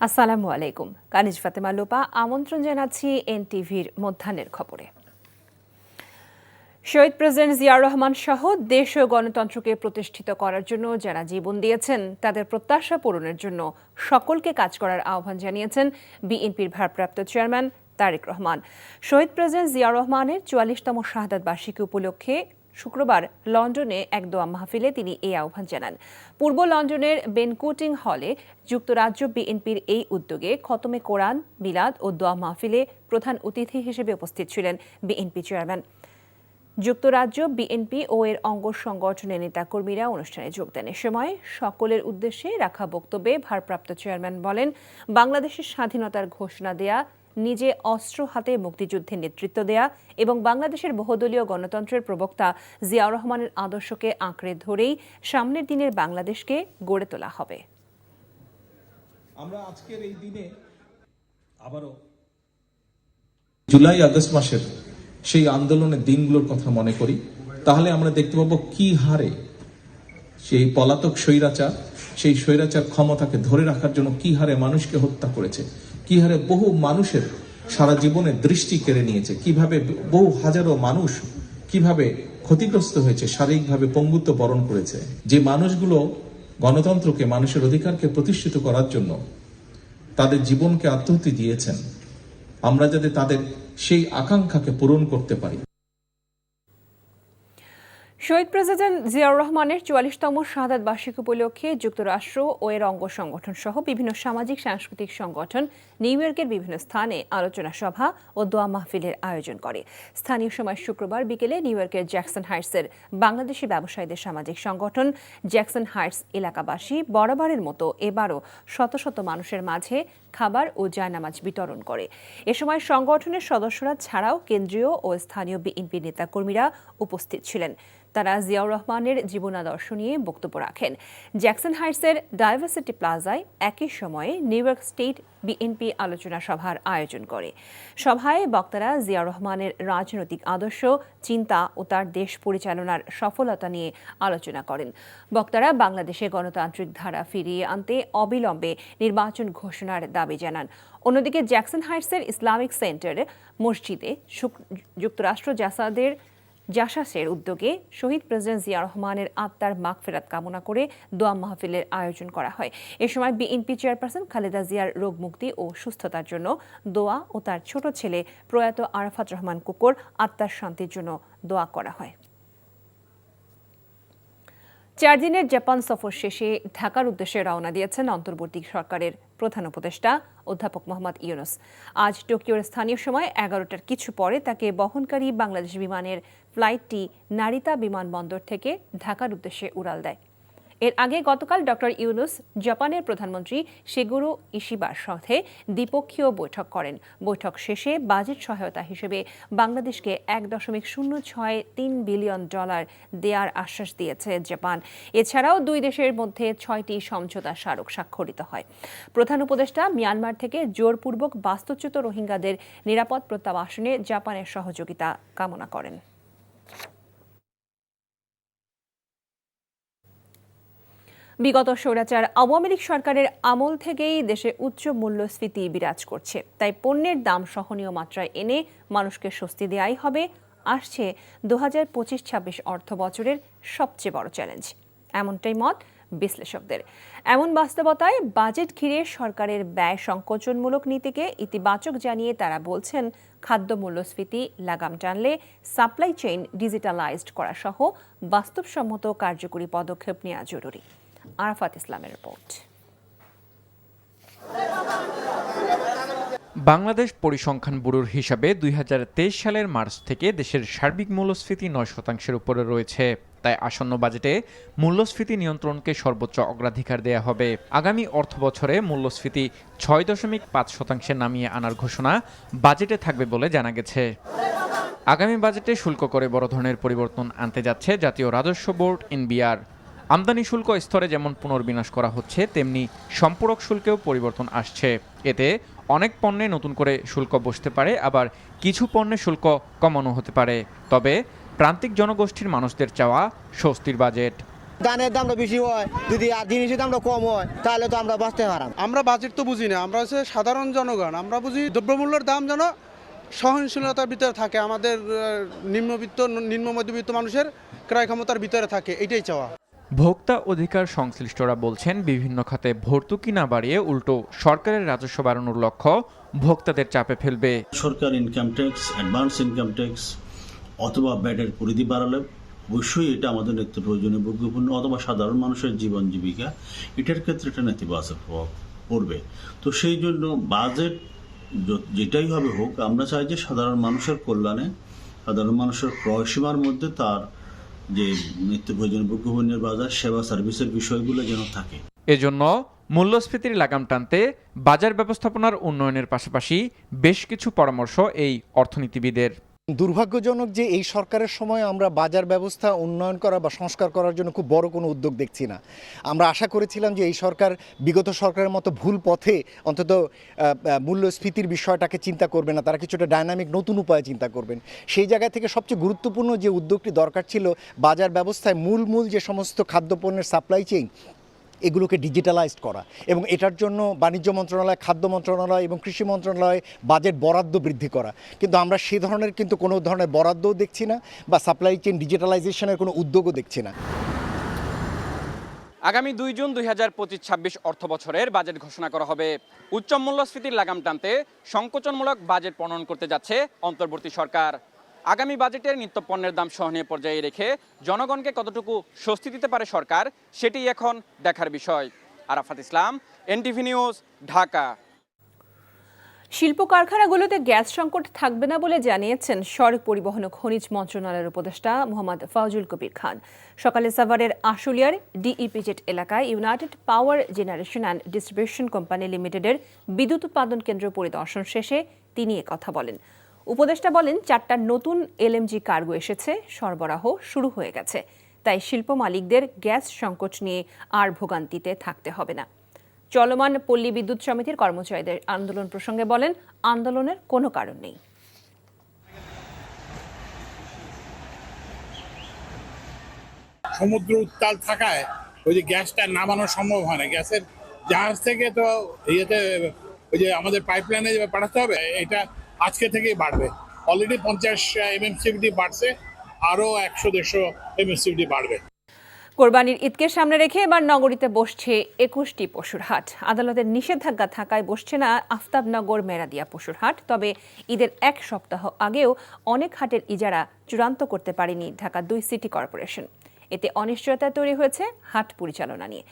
আসসালামু আলাইকুম। কানিজ ফাতেমা লোপা আমন্ত্রণ জানাচ্ছি এনটিভির মধ্যাহ্নের খবরে। শহীদ প্রেসিডেন্ট জিয়াউর রহমান সহ দেশ ও গণতন্ত্রকে প্রতিষ্ঠিত করার জন্য যারা জীবন দিয়েছেন তাদের প্রত্যাশা পূরণের জন্য সকলকে কাজ করার আহ্বান জানিয়েছেন বিএনপির ভারপ্রাপ্ত চেয়ারম্যান তারেক রহমান। শহীদ প্রেসিডেন্ট জিয়াউর রহমানের ৪৪তম শাহাদাত বার্ষিকী উপলক্ষে শুক্রবার লন্ডনে এক দোয়া মাহফিলে তিনি এই আহ্বান জানান। পূর্ব লন্ডনের বেনকুটিং হলে যুক্তরাজ্য বিএনপির এই উদ্যোগে খতমে কোরআন, মিলাদ ও দোয়া মাহফিলে প্রধান অতিথি হিসেবে উপস্থিত ছিলেন বিএনপি চেয়ারম্যান। যুক্তরাজ্য বিএনপি ও এর অঙ্গ সংগঠনের নেতাকর্মীরা অনুষ্ঠানে যোগ দেন। এ সময় সকলের উদ্দেশ্যে রাখা বক্তব্যে ভারপ্রাপ্ত চেয়ারম্যান বলেন, বাংলাদেশের স্বাধীনতার ঘোষণা দেয়া, নিজে অস্ত্র হাতে মুক্তিযুদ্ধে নেতৃত্ব দেয়া এবং বাংলাদেশের বহুদলীয় গণতন্ত্রের প্রবক্তা জিয়াউর রহমানের আদর্শকে আঁকড়ে ধরেই সামনের দিনের বাংলাদেশকে গড়ে তোলা হবে। আমরা আজকের এই দিনে আবারও জুলাই আগস্ট মাসের সেই আন্দোলনের দিনগুলোর কথা মনে করি, তাহলে আমরা দেখতে পাবো কি হারে সেই পলাতক স্বৈরাচার, সেই স্বৈরাচার ক্ষমতাকে ধরে রাখার জন্য কি হারে মানুষকে হত্যা করেছে, কি হারে বহু মানুষের সারা জীবনের দৃষ্টি কেড়ে নিয়েছে, কিভাবে বহু হাজারো মানুষ কিভাবে ক্ষতিগ্রস্ত হয়েছে, শারীরিকভাবে পঙ্গুত্ব বরণ করেছে। যে মানুষগুলো গণতন্ত্রকে, মানুষের অধিকারকে প্রতিষ্ঠিত করার জন্য তাদের জীবনকে আত্মাহুতি দিয়েছেন, আমরা যাতে তাদের সেই আকাঙ্ক্ষাকে পূরণ করতে পারি। শহীদ প্রেসিডেন্ট জিয়াউর রহমানের ৪৪তম শাহাদাত বার্ষিকী উপলক্ষে যুক্তরাষ্ট্র ও এর অঙ্গ সংগঠন সহ বিভিন্ন সামাজিক সাংস্কৃতিক সংগঠন নিউ ইয়র্কের বিভিন্ন স্থানে আলোচনা সভা ও দোয়া মাহফিলের আয়োজন করে। স্থানীয় সময় শুক্রবার বিকেলে নিউ ইয়র্কের জ্যাকসন হাইটসের বাংলাদেশি ব্যবসায়ীদের সামাজিক সংগঠন জ্যাকসন হাইটস এলাকাবাসী বরাবরের মতো এবারও শত শত মানুষের মাঝে খাবার ও জায়নামাজ বিতরণ করে। এ সময় সংগঠনের সদস্যরা ছাড়াও কেন্দ্রীয় ও স্থানীয় বিএনপি নেতাকর্মীরা উপস্থিত ছিলেন। তারা জিয়াউর রহমানের জীবনাদর্শ নিয়ে বক্তব্য রাখেন। জ্যাকসন হাইটসের ডাইভার্সিটি প্লাজায় একই সময়ে নিউ ইয়র্ক স্টেট বিএনপি আলোচনা সভার আয়োজন করে। সভায় বক্তারা জিয়াউর রহমানের রাজনৈতিক আদর্শ, চিন্তা ও তার দেশ পরিচালনার সফলতা নিয়ে আলোচনা করেন। বক্তারা বাংলাদেশে গণতান্ত্রিক ধারা ফিরিয়ে আনতে অবিলম্বে নির্বাচন ঘোষণার দাবি জানান। অন্যদিকে জ্যাকসন হাইটসের ইসলামিক সেন্টার মসজিদে যুক্তরাষ্ট্র জাসাসের উদ্যোগে শহীদ প্রেসিডেন্ট জিয়াউর রহমানের আত্মার মাগফিরাত কামনা করে দোয়া মাহফিলের আয়োজন করা হয়। এ সময় বিএনপি চেয়ারপারসন খালেদা জিয়ার রোগ মুক্তি ও সুস্থতার জন্য দোয়া ও তার ছোট ছেলে প্রয়াত আরাফাত রহমান কুকুর আত্মার শান্তির জন্য দোয়া করা হয়। 4 দিনের জাপান সফর শেষে ঢাকার উদ্দেশ্যে রওনা দিয়েছেন অন্তর্বর্তী সরকারের প্রধান উপদেষ্টা অধ্যাপক মোহাম্মদ ইউনুস। আজ টোকিওর স্থানীয় সময় 11টার কিছু পরে তাকে বহনকারী বাংলাদেশ বিমানের ফ্লাইটটি নারিতা বিমানবন্দর থেকে ঢাকার উদ্দেশ্যে উড়াল দেয়। এর আগে গতকাল ডক্টর ইউনুস জাপানের প্রধানমন্ত্রী শিগুরো ইশিবার সাথে দ্বিপক্ষীয় বৈঠক করেন। বৈঠক শেষে বাজেট সহায়তা হিসেবে বাংলাদেশকে $1.063 বিলিয়ন দেওয়ার আশ্বাস দিয়েছে জাপান। এছাড়াও দুই দেশের মধ্যে 6টি সমঝোতা স্মারক স্বাক্ষরিত হয়। প্রধান উপদেষ্টা মিয়ানমার থেকে জোরপূর্বক বাস্তুচ্যুত রোহিঙ্গাদের নিরাপদ প্রত্যাবাসনে জাপানের সহযোগিতা কামনা করেন। বিগত স্বৈরাচার আওয়ামী লীগ সরকারের আমল থেকেই দেশে উচ্চ মূল্যস্ফীতি বিরাজ করছে। তাই পণ্যের দাম সহনীয় মাত্রায় এনে মানুষকে স্বস্তি দেওয়াই হবে আসছে 2025-26 অর্থ বছরের সবচেয়ে বড় চ্যালেঞ্জ, এমনটাই মত বিশ্লেষকদের। এমন বাস্তবতায় বাজেট ঘিরে সরকারের ব্যয় সংকোচনমূলক নীতিকে ইতিবাচক জানিয়ে তারা বলছেন, খাদ্য মূল্যস্ফীতি লাগাম টানলে সাপ্লাই চেইন ডিজিটালাইজড করা সহ বাস্তবসম্মত কার্যকরী পদক্ষেপ নেওয়া জরুরি। আরাফাত ইসলামের রিপোর্ট। বাংলাদেশ পরিসংখ্যান ব্যুরোর হিসাবে 2023 সালের মার্চ থেকে দেশের সার্বিক মূল্যস্ফীতি 9% উপরে রয়েছে। তাই আসন্ন বাজেটে মূল্যস্ফীতি নিয়ন্ত্রণকে সর্বোচ্চ অগ্রাধিকার দেয়া হবে। আগামী অর্থবছরে মূল্যস্ফীতি 6.5% নামিয়ে আনার ঘোষণা বাজেটে থাকবে বলে জানা গেছে। আগামী বাজেটে শুল্ক করে বড় ধরনের পরিবর্তন আনতে যাচ্ছে জাতীয় রাজস্ব বোর্ড এনবিআর। আমদানি শুল্ক স্তরে যেমন পুনর্বিন্যাস করা হচ্ছে, তেমনি সম্পূরক শুল্কেও পরিবর্তন আসছে। এতে অনেক পণ্যে নতুন করে শুল্ক বসতে পারে, আবার কিছু পণ্যে শুল্ক কমানো হতে পারে। তবে প্রান্তিক জনগোষ্ঠীর মানুষদের চাওয়া স্বস্তির বাজেট। ধানের দামটা বেশি হয়, যদি আর জিনিসের দামটা কম হয় তাহলে তো আমরা বাঁচতে পারাম। আমরা বাজেট তো বুঝি না, আমরা হচ্ছে সাধারণ জনগণ। আমরা বুঝি দ্রব্যমূল্যের দাম যেন সহনশীলতার ভিতরে থাকে, আমাদের নিম্ন মধ্যবিত্ত মানুষের ক্রয় ক্ষমতার ভিতরে থাকে, এটাই চাওয়া। ভোক্তা অধিকার সংশ্লিষ্টরা বলছেন, বিভিন্ন খাতে ভর্তুকি না বাড়িয়ে উল্টো সরকারের রাজস্ব বাড়ানোর লক্ষ্য ভোক্তাদের চাপে ফেলবে। সরকার income tax, advance income tax অথবা ব্যাটের পরিধি বাড়ালে অবশ্যই এটা আমাদের নিত্য প্রয়োজনীয় গুরুত্বপূর্ণ অথবা সাধারণ মানুষের জীবন জীবিকা এটার ক্ষেত্রে একটা নেতিবাচক প্রভাব পড়বে। তো সেই জন্য বাজেট যেটাই হবে হোক, আমরা চাই যে সাধারণ মানুষের কল্যাণে, সাধারণ মানুষের ক্রয় সীমার মধ্যে তার যে নিত্য প্রয়োজনীয় গুরুত্বপূর্ণ বাজার সেবা সার্ভিসের বিষয়গুলো যেন থাকে। এজন্য মূল্যস্ফীতির লাগাম টানতে বাজার ব্যবস্থাপনার উন্নয়নের পাশাপাশি বেশ কিছু পরামর্শ এই অর্থনীতিবিদের। দুর্ভাগ্যজনক যে এই সরকারের সময় আমরা বাজার ব্যবস্থা উন্নয়ন করা বা সংস্কার করার জন্য খুব বড় কোনো উদ্যোগ দেখছি না। আমরা আশা করেছিলাম যে এই সরকার বিগত সরকারের মতো ভুল পথে অন্তত মূল্যস্ফীতির বিষয়টাকে চিন্তা করবে না, তারা কিছুটা ডাইনামিক নতুন উপায়ে চিন্তা করবেন। সেই জায়গা থেকে সবচেয়ে গুরুত্বপূর্ণ যে উদ্যোগটি দরকার ছিল, বাজার ব্যবস্থায় মূল যে সমস্ত খাদ্যপণ্যের সাপ্লাই চেইন এগুলোকে ডিজিটালাইজড করা, এবং এটার জন্য বাণিজ্য মন্ত্রণালয়, খাদ্য মন্ত্রণালয় এবং কৃষি মন্ত্রণালয় বাজেট বরাদ্দ বৃদ্ধি করা। কিন্তু আমরা সেই ধরনের কোনো ধরনের বরাদ্দও দেখছি না বা সাপ্লাই চেইন ডিজিটালাইজেশনের কোনো উদ্যোগও দেখছি না। আগামী 2 জুন 2025-26 অর্থ বছরের বাজেট ঘোষণা করা হবে। উচ্চ মূল্যস্ফীতির লাগাম টানতে সংকোচনমূলক বাজেট প্রণয়ন করতে যাচ্ছে অন্তর্বর্তী সরকার। আগামী বাজেটের নিত্যপণ্যের দাম সহনীয় পর্যায়ে রেখে জনগণকে কতটুকু স্বস্তি দিতে পারে সরকার, সেটি এখন দেখার বিষয়। আরাফাত ইসলাম, এনটিভি নিউজ, ঢাকা। শিল্প কারখানাগুলোতে গ্যাস সংকট থাকবে না বলে জানিয়েছেন সড়ক পরিবহন ও খনিজ মন্ত্রণালয়ের উপদেষ্টা মোহাম্মদ ফাউজুল কবির খান। সকালে সাভারের আশুলিয়ার ডিইপিজেড এলাকায় United power generation and distribution company লিমিটেডের বিদ্যুৎ উৎপাদন কেন্দ্র পরিদর্শন শেষে তিনি কথা বলেন। উপদেষ্টা বলেন, 4টা নতুন এলএমজি কার্গো এসেছে, সরবরাহ শুরু হয়ে গেছে, তাই শিল্প মালিকদের গ্যাস সংকট নিয়ে আর ভোগান্তিতে থাকতে হবে না। চলমান পল্লী বিদ্যুৎ সমিতির কর্মচারীদের আন্দোলন প্রসঙ্গে বলেন, আন্দোলনের কোনো কারণ নেই। সমুদ্র উত্তাল থাকায় ওই যে গ্যাসটা নামানো সম্ভব হয় না। গ্যাসের জাহাজ থেকে তো ইয়েতে ওই যে আমাদের পাইপলাইনে পাঠাতে হবে, এটা আজকে থেকেই বাড়বে। অলরেডি 50 MMCFD বাড়ছে, আরও 100-150 MMCFD বাড়বে। কোরবানির ঈদকে সামনে রেখে এবার নগরীতে বসছে 21টি পশুর হাট। আদালতের নিষেধাজ্ঞা থাকায় বসছে না আফতাবনগর মেরাদিয়া পশুর হাট। তবে ঈদের 1 সপ্তাহ আগেও অনেক হাটের ইজারা চূড়ান্ত করতে পারেনি ঢাকা 2 সিটি কর্পোরেশন। এতে অনিশ্চয়তা তৈরি হয়েছে হাট পরিচালনা নিয়ে।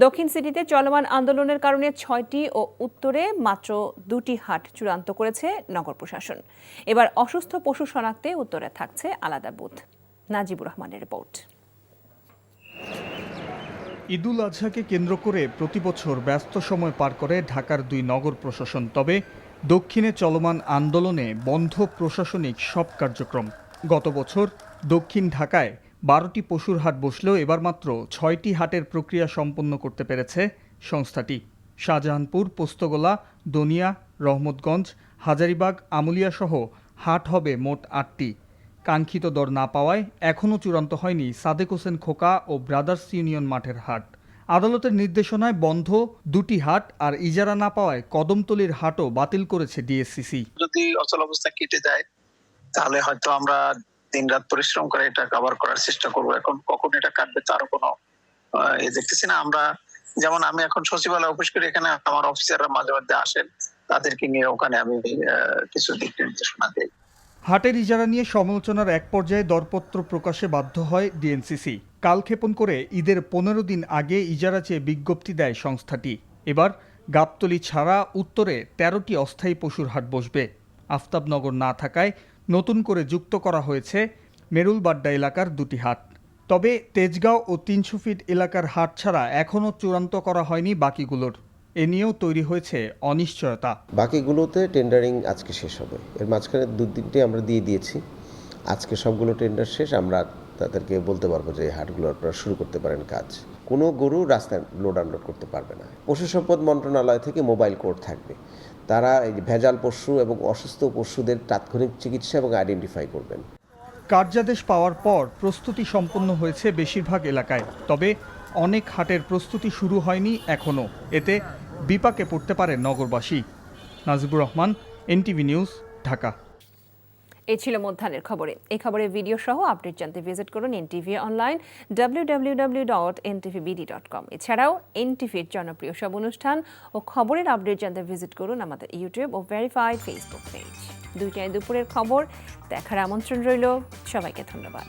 দক্ষিণ সিটিতে চলমান আন্দোলনের কারণে 6টি ও উত্তরে মাত্র 2টি হাট চূড়ান্ত করেছে নগর প্রশাসন। এবার অসুস্থ পশু শনাক্তে উত্তরে থাকছে আলাদা বুথ। নাজিবুর রহমানের রিপোর্ট। ঈদুল আজহাকে কেন্দ্র করে প্রতিবছর ব্যস্ত সময় পার করে ঢাকার 2 নগর প্রশাসন। তবে দক্ষিণে চলমান আন্দোলনে বন্ধ প্রশাসনিক সব কার্যক্রম। গত বছর দক্ষিণ ঢাকায় 12টি পশুর হাট বসলেও এবার মাত্র 6টি হাটের প্রক্রিয়া সম্পন্ন করতে পেরেছে সংস্থাটি। শাহজাহানপুর, পোস্তগোলা, দনিয়া, রহমতগঞ্জ, হাজারীবাগ, আমুলিয়া সহ হাট হবে মোট 8টি। কাঙ্ক্ষিত দর না পাওয়ায় এখনও চূড়ান্ত হয়নি সাদেক হোসেন খোকা ও ব্রাদার্স ইউনিয়ন মাঠের হাট। আদালতের নির্দেশনায় বন্ধ 2টি হাট আর ইজারা না পাওয়ায় কদমতলীর হাটও বাতিল করেছে ডিএসসিসি। যদি অচল অবস্থা কেটে যায় তাহলে হয়তো আমরা দিনরাত পরিশ্রম করে এটা কভার করার চেষ্টা করব। এখন কখন এটা কাটবে তারও কোনো দেখতেছি না। আমরা যেমন আমি এখন সচিবালয় অফিস করি, এখানে আমার অফিসাররা মাঝে মধ্যে আসেন, তাদেরকে নিয়ে ওখানে আমি কিছু দিক নির্দেশনা দিই। হাটের ইজারা নিয়ে সমালোচনার এক পর্যায়ে দরপত্র প্রকাশে বাধ্য হয় ডিএনসিসি। কালক্ষেপণ করে ঈদের 15 দিন আগে ইজারা চেয়ে বিজ্ঞপ্তি দেয় সংস্থাটি। এবার গাবতলী ছাড়া উত্তরে 13টি অস্থায়ী পশুর হাট বসবে। আফতাবনগর না থাকায় নতুন করে যুক্ত করা হয়েছে মেরুলবাড্ডা এলাকার 2টি হাট। তবে তেজগাঁও ও 300 ফিট এলাকার হাট ছাড়া এখনও চূড়ান্ত করা হয়নি বাকিগুলোর। এ নিয়েও তৈরি হয়েছে অনিশ্চয়তা। বাকিগুলোতে টেন্ডারিং আজকে শেষ হবে, এর মাঝখানে 2-3টে আমরা দিয়ে দিয়েছি। আজকে সবগুলো টেন্ডার শেষ, আমরা তাদেরকে বলতে পারবো যে এই হাটগুলো আপনারা শুরু করতে পারেন কাজ। কোনো গরু রাস্তায় লোড আনলোড করতে পারবে না। পশু সম্পদ মন্ত্রণালয় থেকে মোবাইল কোর্ট থাকবে, তারা এই ভেজাল পশু এবং অসুস্থ পশুদের তাৎক্ষণিক চিকিৎসা এবং আইডেন্টিফাই করবেন। কার্যাদেশ পাওয়ার পর প্রস্তুতি সম্পন্ন হয়েছে বেশিরভাগ এলাকায়, তবে অনেক হাটের প্রস্তুতি শুরু হয়নি এখনও। এতে বিপাকে পড়তে পারে নগরবাসী। Najibur Rahman, NTV news, Dhaka. এই ছিল মধ্যাহ্নের খবরে। এই খবরের ভিডিও সহ আপডেট জানতে ভিজিট করুন এনটিভি অনলাইন www.ntvbd.com। এছাড়াও এনটিভির জনপ্রিয় সব অনুষ্ঠান ও খবরের আপডেট জানতে ভিজিট করুন আমাদের ইউটিউব ও ভেরিফাইড ফেসবুক পেজ। 2টায় দুপুরের খবর দেখার আমন্ত্রণ রইল। সবাইকে ধন্যবাদ।